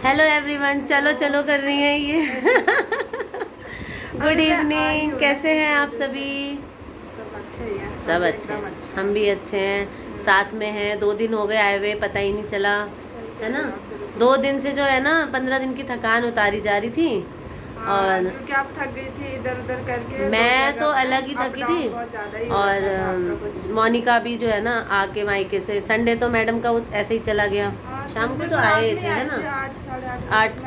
Hello everyone, चलो चलो कर रही हैं ये। गुड इवनिंग, कैसे हैं आप सभी? सब अच्छे ही हैं। सब अच्छे हैं, हम भी अच्छे हैं, साथ में हैं। 2 दिन हो गए आए हुए, पता ही नहीं चला, है ना। 2 दिन से जो है ना 15 दिन की थकान उतारी जा रही थी। और क्योंकि आप थक गई थी इधर उधर करके। मैं तो अलग ही थकी थी। और मोनिका भी जो है ना आके मायके से, संडे तो मैडम का ऐसे ही चला गया। शाम को तो आए थे, है ना,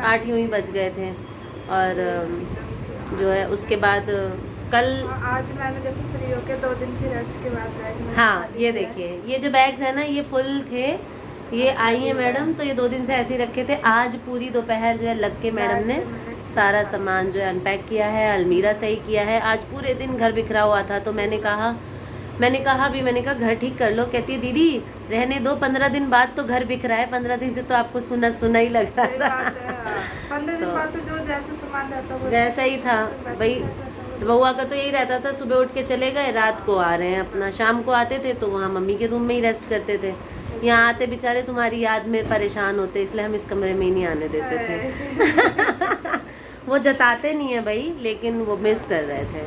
8 यूं ही बज गए थे। और जो है उसके बाद कल आज मैंने देखो फ्री होके 2 दिन की रेस्ट के बाद बैग। हाँ, ये देखिए, ये जो बैग्स है ना ये फुल थे। ये आई है मैडम, तो ये 2 दिन से ऐसे ही रखे थे। आज पूरी दोपहर जो है लग के मैडम ने सारा सामान जो है अनपैक किया है, अलमीरा सही किया है। आज पूरे दिन घर बिखरा हुआ था, तो मैंने कहा घर ठीक कर लो। कहती है दीदी रहने दो, 15 दिन बाद तो घर बिखरा है, 15 दिन से तो आपको सुना सुना ही लग रहा था। 15 दिन बाद तो जो जैसे सामान रहता है वैसा ही था भाई। तो बउआ का तो यही रहता था, सुबह उठ के चले गए, रात को आ रहे हैं अपना। शाम को आते थे तो वहाँ मम्मी के रूम में ही रेस्ट करते थे। यहाँ आते बेचारे तुम्हारी याद में परेशान होते, इसलिए हम इस कमरे में ही नहीं आने देते थे। वो जताते नहीं है भाई, लेकिन वो मिस कर रहे थे।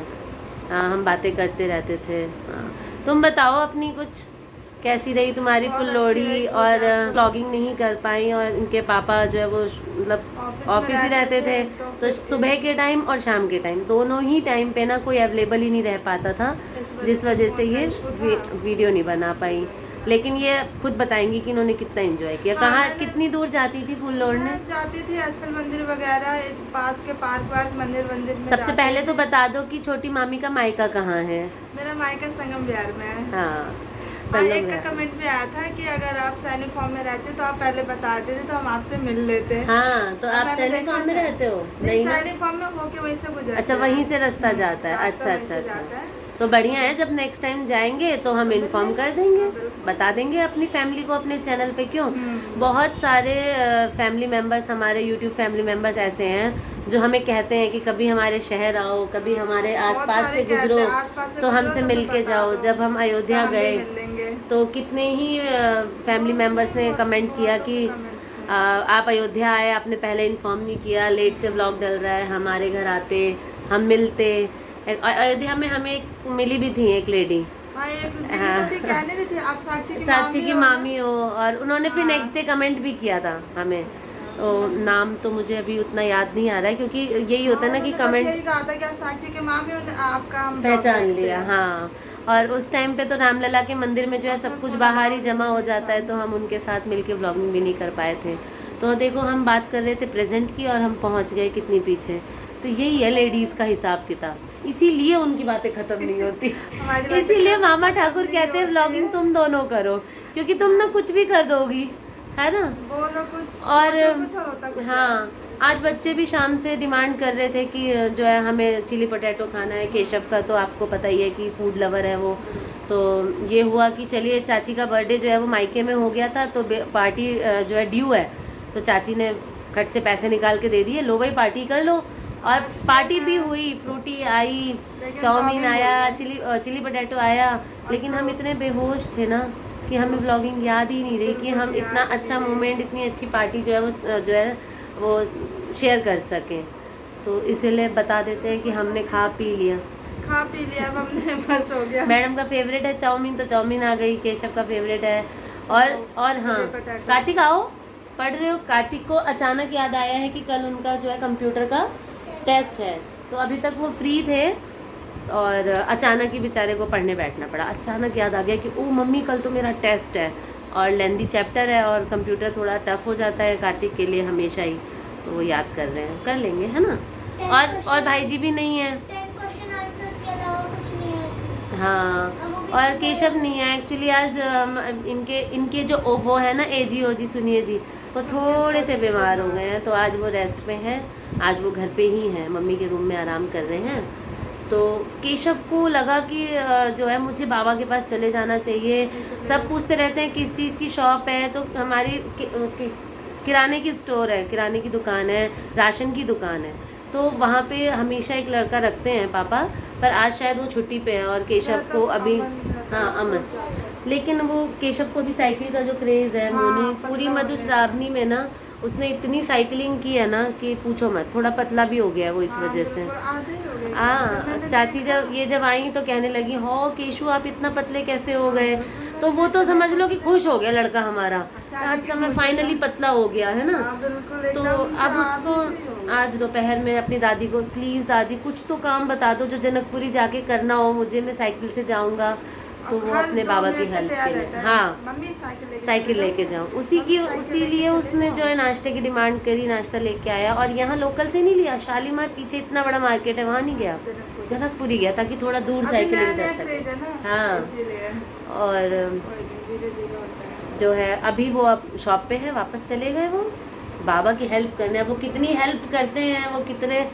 हाँ, हम बातें करते रहते थे। हाँ, तुम बताओ अपनी कुछ, कैसी रही तुम्हारी फुल लोहड़ी? और व्लॉगिंग नहीं कर पाई, और इनके पापा जो है वो मतलब ऑफिस ही रहते थे, तो सुबह के टाइम और शाम के टाइम दोनों ही टाइम पे ना कोई अवेलेबल ही नहीं रह पाता था, जिस वजह से ये वीडियो नहीं बना पाई। लेकिन ये खुद बताएंगी कि इन्होंने कितना एंजॉय किया। कहाँ कितनी दूर जाती थी फुल लोड़ने? जाती थी स्थल मंदिर वगैरह, पास के पार्क मंदिर में। सबसे पहले तो बता दो कि छोटी मामी का मायका कहाँ है? मेरा मायका संगम बिहार में है। हाँ, एक का कमेंट भी आया था कि अगर आप सैनिक फॉर्म में रहते तो आप पहले बता देते तो हम आपसे मिल लेते। हाँ, तो आप सैनिक फॉर्म में रहते हो? नहीं, सैनिक फॉर्म में होके वहीं से गुजरते। अच्छा, वहीं से रास्ता जाता है। अच्छा, तो बढ़िया है। जब नेक्स्ट टाइम जाएंगे तो हम इन्फॉर्म कर देंगे, बता देंगे अपनी फैमिली को अपने चैनल पे। क्यों, बहुत सारे फैमिली मेम्बर्स, हमारे यूट्यूब फैमिली मेम्बर्स ऐसे हैं जो हमें कहते हैं कि कभी हमारे शहर आओ, कभी हमारे आसपास से गुजरो, तो हमसे मिल के जाओ। जब हम अयोध्या गए तो कितने ही फैमिली मेम्बर्स ने कमेंट किया कि आप अयोध्या आए, आपने पहले इन्फॉर्म नहीं किया, लेट से व्लॉग डल रहा है, हमारे घर आते, हम मिलते। अयोध्या में हमें एक मिली भी थी एक लेडी। हाँ, थी आप साक्षी की मामी हो। और उन्होंने फिर नेक्स्ट डे कमेंट भी किया था हमें। तो नाम तो मुझे अभी उतना याद नहीं आ रहा है, क्योंकि यही होता है ना कि कमेंट यही कहा था कि आप साक्षी की मामी हो, आपका हम पहचान लिया। हाँ, और उस टाइम पे तो रामलला के मंदिर में जो है सब कुछ बाहर ही जमा हो जाता है, तो हम उनके साथ मिलके व्लॉगिंग भी नहीं कर पाए थे। तो देखो, हम बात कर रहे थे प्रेजेंट की और हम पहुंच गए कितनी पीछे। तो यही है लेडीज़ का हिसाब किताब, इसीलिए उनकी बातें खत्म नहीं होती। इसीलिए मामा ठाकुर कहते हैं व्लॉगिंग तुम दोनों करो, क्योंकि तुम ना कुछ भी कर दोगी, है ना, बोलो कुछ और होता कुछ। हाँ, आज बच्चे भी शाम से डिमांड कर रहे थे कि जो है हमें चिली पोटैटो खाना है। केशव का तो आपको पता ही है कि फूड लवर है वो। तो ये हुआ कि चलिए, चाची का बर्थडे जो है वो मायके में हो गया था, तो पार्टी जो है ड्यू है, तो चाची ने खट से पैसे निकाल के दे दिए, लो भाई पार्टी कर लो। और पार्टी भी हुई, फ्रूटी आई, चाउमीन आया, चिली पोटैटो आया। लेकिन हम इतने बेहोश थे ना कि हमें व्लॉगिंग याद ही नहीं रही कि हम इतना अच्छा मोमेंट, इतनी अच्छी पार्टी जो है वो शेयर कर सकें। तो इसीलिए बता देते हैं कि हमने खा पी लिया, अब हमने बस हो गया। मैडम का फेवरेट है चाउमीन, तो चाउमीन आ गई। केशव का फेवरेट है। और हाँ, कार्तिक आओ, पढ़ रहे हो? कार्तिक को अचानक याद आया है कि कल उनका जो है कंप्यूटर का टेस्ट है, तो अभी तक वो फ्री थे और अचानक ही बेचारे को पढ़ने बैठना पड़ा। अचानक याद आ गया कि ओ मम्मी कल तो मेरा टेस्ट है, और लेंदी चैप्टर है, और कंप्यूटर थोड़ा टफ हो जाता है कार्तिक के लिए हमेशा ही, तो वो याद कर रहे हैं, कर लेंगे, है ना। और भाई जी भी नहीं है। हाँ, और केशव नहीं है एक्चुअली आज। इनके जो वो है ना ओजी सुनिए जी, वो थोड़े से बीमार हो गए हैं, तो आज वो रेस्ट पे हैं। आज वो घर पे ही हैं, मम्मी के रूम में आराम कर रहे हैं। तो केशव को लगा कि जो है मुझे बाबा के पास चले जाना चाहिए। सब पूछते रहते हैं किस चीज़ की शॉप है, तो हमारी उसकी किराने की स्टोर है, किराने की दुकान है, राशन की दुकान है, तो वहाँ पे हमेशा एक लड़का रखते हैं पापा, पर आज शायद वो छुट्टी पे है। और केशव को अभी, हाँ अमन, लेकिन वो केशव को भी साइकिल का जो क्रेज़ है, पूरी मधुश्रावणी में ना उसने इतनी साइकिलिंग की है ना कि पूछो मत, थोड़ा पतला भी हो गया है वो इस हाँ, वजह से। बिल्कुल, आधे ही हो गए। जब हाँ, मैंने चाची देखा, जब आई तो कहने लगी, हो केशु आप इतना पतले कैसे हो हाँ, गए। बिल्कुल, तो वो तो इतने समझ लो कि पतले। खुश हो गया लड़का हमारा, चाची आज की तो मैं खुशी फाइनली ना। पतला हो गया है ना। हाँ, बिल्कुल, तो एकदम से अब उसको आधे से ही हो गया। आज दोपहर में अपनी दादी को, प्लीज़ दादी कुछ तो काम बता दो जो जनकपुरी जाके करना हो मुझे, मैं साइकिल से जाऊँगा। तो वो हर अपने 2 बाबा की मिनट में हेल्प तैयार के लिए, रहता है, हाँ, मम्मी साइकिल लेके जाऊँ, उसी लिए उसने जो है नाश्ते की डिमांड करी, नाश्ता लेके आया। और यहाँ लोकल से नहीं लिया, शालीमार पीछे इतना बड़ा मार्केट है, वहाँ नहीं गया, जनकपुरी गया ताकि थोड़ा दूर साइकिलिंग कर सके। हाँ, और धीरे-धीरे होता है। जो है अभी वो अब शॉप पे है, वापस चले गए वो बाबा की हेल्प करने। अब वो कितनी हेल्प करते हैं, वो कितने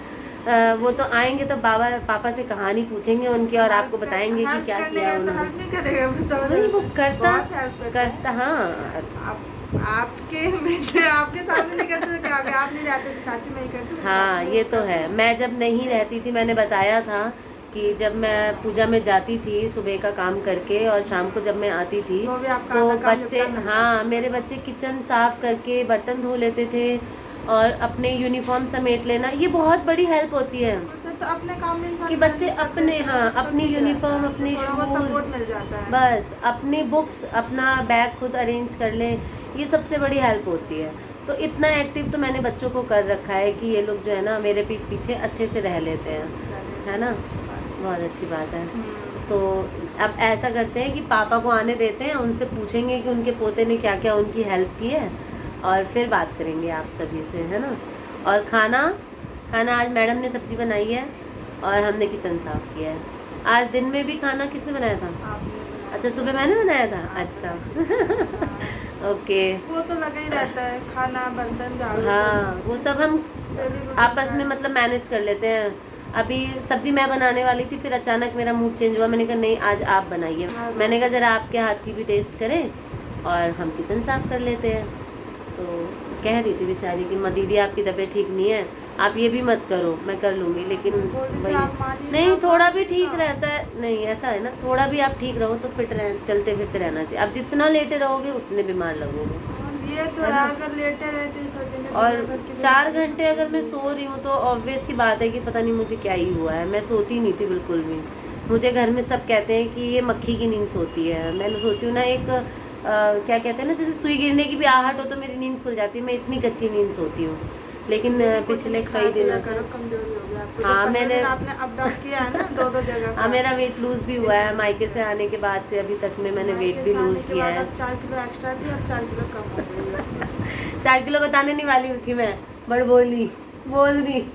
वो तो आएंगे तो बाबा पापा से कहानी पूछेंगे उनकी और आपको बताएंगे कि क्या किया उन्होंने। हेल्प नहीं करेगा, बताओ। नहीं वो करता बहुत हेल्प करता हाँ। आपके बेटे आपके सामने नहीं करते तो क्या होगा? आप नहीं रहते तो चाची मैं ही करती हूँ, हाँ चाची ये मैं तो करती है, हूँ। मैं जब नहीं रहती थी मैंने बताया था कि जब मैं पूजा में जाती थी सुबह का काम करके और शाम को जब मैं आती थी तो भी आपका तो आधा काम बच्चे, निपटा मिलता हाँ मेरे बच्चे किचन साफ करके बर्तन धो लेते थे और अपने यूनिफॉर्म समेट लेना, ये बहुत बड़ी हेल्प होती है था। तो अपने काम में इंसान कि बच्चे मेहनत करते अपने, हैं, हाँ तो अपनी ठीक रहता यूनिफॉर्म, है, अपने तो थोड़ा बहुत शूज़, सपोर्ट मिल जाता है। बस अपनी बुक्स, अपना बैग खुद अरेंज कर लें, ये सबसे बड़ी हेल्प होती है। तो इतना एक्टिव तो मैंने बच्चों को कर रखा है कि ये लोग जो है ना मेरे पीठ पीछे अच्छे से रह लेते हैं, चलिए, है ना, अच्छी बात है। बहुत अच्छी बात है। हम्म। तो अब ऐसा करते हैं कि पापा को आने देते हैं, उनसे पूछेंगे कि उनके पोते ने क्या क्या उनकी हेल्प की है और फिर बात करेंगे आप सभी से, है ना। और खाना आज मैडम ने सब्जी बनाई है और हमने किचन साफ किया है। आज दिन में भी खाना किसने बनाया था? आपने बनाया। अच्छा सुबह मैंने बनाया था, हाँ, अच्छा ओके। वो तो लगा ही रहता है, खाना बर्तन झाड़ू हाँ वो सब हम डेली रूटीन आपस का में है। मतलब मैनेज कर लेते हैं। अभी सब्जी मैं बनाने वाली थी, फिर अचानक मेरा मूड चेंज हुआ, मैंने कहा नहीं आज आप बनाइए। हाँ, मैंने कहा ज़रा आपके हाथ की भी टेस्ट करें और हम किचन साफ कर लेते हैं। तो कह रही थी बेचारी कि माँ दीदी आपकी तबीयत ठीक नहीं है, आप ये भी मत करो, मैं कर लूँगी, लेकिन बोल रही थी वही आप मानिए, नहीं, आप थोड़ा भी मानिए ठीक ना। रहता है। नहीं ऐसा है ना, थोड़ा भी आप ठीक रहो तो फिट रह, चलते फिरते रहना चाहिए। आप जितना लेटे रहोगे उतने बीमार लगोगे। ये तो है, अगर लेटे रहते सोचेंगे और दुनिया भर की 4 बीमारी घंटे अगर मैं सो रही हूँ तो ऑब्वियस की बात है कि पता नहीं मुझे क्या ही हुआ है। मैं सोती नहीं थी बिल्कुल भी। मुझे घर में सब कहते हैं कि ये मक्खी की नींद सोती है। मैं सोती हूँ ना एक क्या कहते हैं ना, जैसे सुई गिरने की भी आहट हो तो मेरी नींद खुल जाती है, मैं इतनी कच्ची नींद सोती हूँ। लेकिन पिछले कई दिनों से कमजोरी हो गया आपको। हाँ, जब 15 मैंने दिन आपने अप डाउन किया है ना 2-2 जगह हाँ का। मेरा वेट लूज भी हुआ है मायके से आने के बाद से, अभी तक में मैंने वेट भी लूज किया है। अब 4 किलो एक्स्ट्रा थी, अब 4 किलो कम हो गई है। 4 किलो बताने नहीं वाली थी मैं, बट बोल दी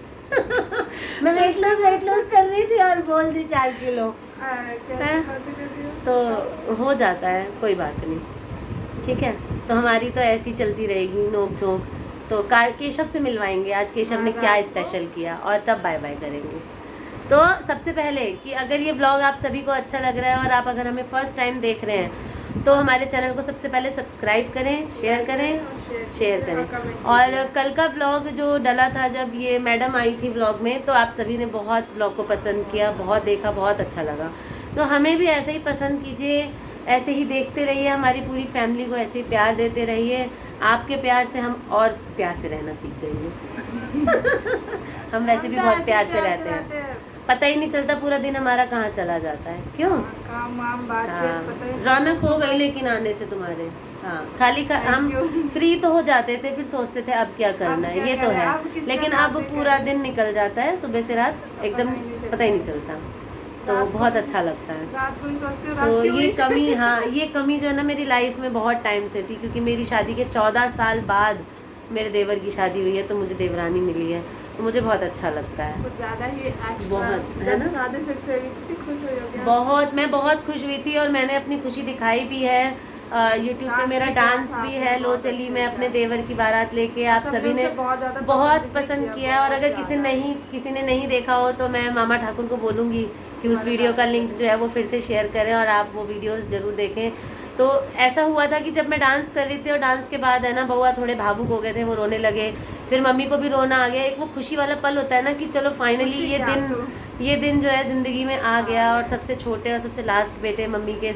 मैं वेट लूज कर रही थी और बोल दी 4 किलो। कैसे हैं? बातें कर रही हो? तो हो जाता है, कोई बात नहीं, ठीक है। तो हमारी तो ऐसी चलती रहेगी नोक झोंक। तो केशव से मिलवाएंगे आज, केशव ने क्या स्पेशल किया, और तब बाय बाय करेंगे। तो सबसे पहले कि अगर ये व्लॉग आप सभी को अच्छा लग रहा है और आप अगर हमें फर्स्ट टाइम देख रहे हैं तो हमारे चैनल को सबसे पहले सब्सक्राइब करें, शेयर करें। और कल का व्लॉग जो डला था जब ये मैडम आई थी व्लॉग में, तो आप सभी ने बहुत व्लॉग को पसंद किया, बहुत देखा, बहुत अच्छा लगा। तो हमें भी ऐसे ही पसंद कीजिए, ऐसे ही देखते रहिए, हमारी पूरी फैमिली को ऐसे ही प्यार देते रहिए। आपके प्यार से हम और प्यार से रहना सीख जाएंगे हम वैसे भी बहुत प्यार से रहते हैं, पता ही नहीं चलता पूरा दिन हमारा कहाँ चला जाता है। क्यों? काम वाम बातचीत पता ही नहीं। रौनक हो गई लेकिन आने से तुम्हारे, हाँ खाली हम फ्री तो हो जाते थे, फिर सोचते थे अब क्या करना है, ये तो है। लेकिन अब पूरा दिन निकल जाता है, सुबह से रात एकदम पता ही नहीं चलता, तो बहुत अच्छा लगता है। रात को ही सोचते हो, तो ये कमी, हाँ ये कमी जो है ना मेरी लाइफ में बहुत टाइम से थी, क्योंकि मेरी शादी के 14 साल बाद मेरे देवर की शादी हुई है, तो मुझे देवरानी मिली है, तो मुझे बहुत अच्छा लगता है। कुछ ज़्यादा ही एक्स्ट्रा, बहुत, है ना? शादी फिक्स हुई, कितनी खुश हुई होगी आप? बहुत, मैं बहुत खुश हुई थी और मैंने अपनी खुशी दिखाई भी है। यूट्यूब पे मेरा डांस भी है, लो चली मैं अपने देवर की बारात लेके, आप सभी ने बहुत पसंद किया। और अगर किसी ने नहीं देखा हो तो मैं मामा ठाकुर को बोलूँगी कि उस वीडियो का लिंक जो है वो फिर से शेयर करें और आप वो वीडियोस ज़रूर देखें। तो ऐसा हुआ था कि जब मैं डांस कर रही थी और डांस के बाद है ना बउआ थोड़े भावुक हो गए थे, वो रोने लगे, फिर मम्मी को भी रोना आ गया। एक वो खुशी वाला पल होता है ना कि चलो फाइनली ये दिन जो है ज़िंदगी में आ गया। और सबसे छोटे और सबसे लास्ट बेटे मम्मी के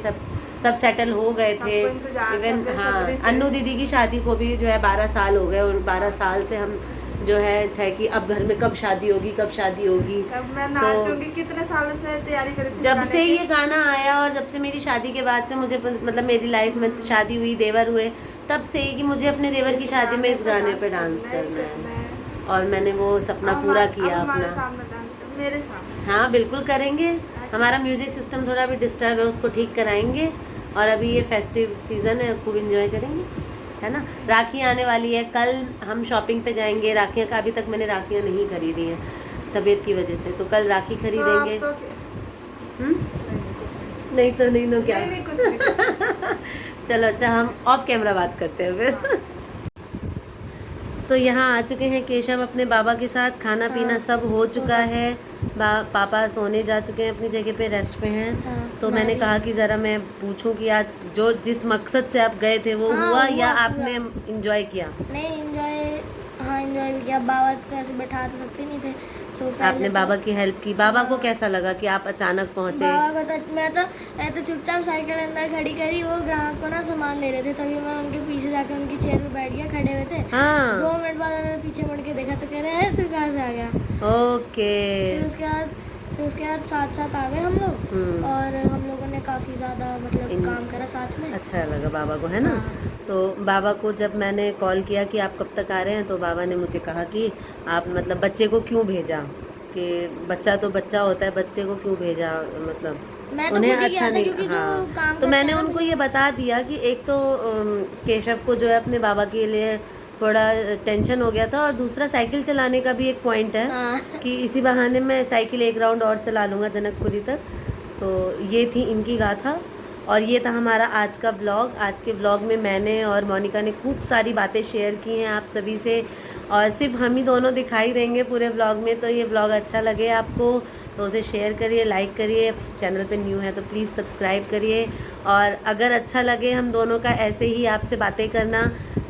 सब सेटल हो गए थे। सबको इंतजार इवन करते हाँ, सब्री से। अन्नू दीदी की शादी को भी जो है 12 साल हो गए, और 12 साल से हम जो है थे कि अब घर में कब शादी होगी, कब शादी होगी। तब मैं तो नाचूंगी, कितने सालों से तैयारी करी थी जब गाने से की। ये गाना आया और जब से मेरी शादी के बाद से मुझे मतलब मेरी लाइफ में शादी हुई, देवर हुए, तब से ही कि मुझे अपने देवर की शादी में इस गाने पे डांस करना है, और मैंने वो सपना पूरा किया हमारे अपना। सामने डांस कर, मेरे सामने। हाँ बिल्कुल करेंगे। हमारा म्यूजिक सिस्टम थोड़ा भी डिस्टर्ब है, उसको ठीक कराएंगे, और अभी ये फेस्टिव सीजन है, खूब एंजॉय करेंगे, है ना। राखी आने वाली है, कल हम शॉपिंग पे जाएंगे। राखियाँ का अभी तक मैंने राखियाँ नहीं खरीदी हैं तबीयत की वजह से, तो कल राखी खरीदेंगे। तो नहीं तो नहीं, नो क्या। नहीं, कुछ नहीं। चलो अच्छा, हम ऑफ कैमरा बात करते हैं फिर। तो यहाँ आ चुके हैं केशव अपने बाबा के साथ, खाना पीना सब हो चुका है। पापा सोने जा चुके हैं, अपनी जगह पे रेस्ट पे हैं। तो मैंने कहा कि ज़रा मैं पूछूं कि आज जो जिस मकसद से आप गए थे वो हुआ या आपने एंजॉय किया? नहीं एंजॉय, हाँ एंजॉय भी किया। बाबा तो ऐसे बैठा तो सकते नहीं थे, तो आपने बाबा की हेल्प की। बाबा को कैसा लगा कि आप अचानक पहुँचे? बाबा को तो मैं तो चुपचाप साइकिल अंदर खड़ी करी, वो ग्राहक को ना सामान दे रहे थे, तभी मैं उनके पीछे जाकर उनकी चेयर पे बैठ गया, खड़े हुए थे। हाँ 2 मिनट बाद उन्होंने पीछे मुड़ के देखा तो कह रहे हैं तू कहाँ से आ गया। ओके। फिर उसके बाद साथ साथ आ गए हम लोग, और हम लोगों ने काफ़ी ज़्यादा मतलब काम करा साथ में। अच्छा लगा बाबा को, है ना। हाँ। तो बाबा को जब मैंने कॉल किया कि आप कब तक आ रहे हैं, तो बाबा ने मुझे कहा कि आप मतलब बच्चे को क्यों भेजा, कि बच्चा तो बच्चा होता है, बच्चे को क्यों भेजा, मतलब मैं तो उन्हें खुद ही गया अच्छा था, नहीं। क्योंकि जो हाँ काम तो करता मैंने है ना उनको ये बता दिया कि एक तो केशव को जो है अपने बाबा के लिए थोड़ा टेंशन हो गया था, और दूसरा साइकिल चलाने का भी एक पॉइंट है हाँ। कि इसी बहाने मैं साइकिल एक राउंड और चला लूँगा जनकपुरी तक। तो ये थी इनकी गाथा, और ये था हमारा आज का व्लॉग। आज के व्लॉग में मैंने और मोनिका ने खूब सारी बातें शेयर की हैं आप सभी से, और सिर्फ हम ही दोनों दिखाई देंगे पूरे व्लॉग में। तो ये व्लॉग अच्छा लगे आपको तो उसे शेयर करिए, लाइक करिए, चैनल पे न्यू है तो प्लीज़ सब्सक्राइब करिए, और अगर अच्छा लगे हम दोनों का ऐसे ही आपसे बातें करना,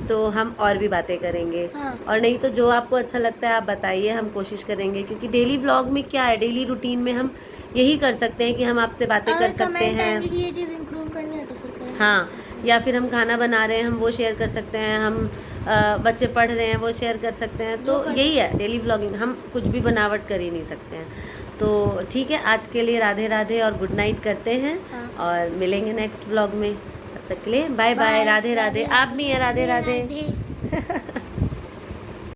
तो हम और भी बातें करेंगे। हाँ। और नहीं तो जो आपको अच्छा लगता है आप बताइए, हम कोशिश करेंगे, क्योंकि डेली व्लॉग में क्या है, डेली रूटीन में हम यही कर सकते हैं कि हम आपसे बातें कर सकते हैं। कि ये चीज़ इम्प्रूव करनी है तो फिर करें। हाँ, या फिर हम खाना बना रहे हैं हम वो शेयर कर सकते हैं, हम बच्चे पढ़ रहे हैं वो शेयर कर सकते हैं। तो यही है डेली व्लॉगिंग, हम कुछ भी बनावट कर ही नहीं सकते हैं। तो ठीक है, आज के लिए राधे राधे और गुड नाइट करते हैं। हाँ। और मिलेंगे नेक्स्ट व्लॉग में, तब तक के लिए बाय बाय, राधे राधे। आप भी हैं, राधे राधे।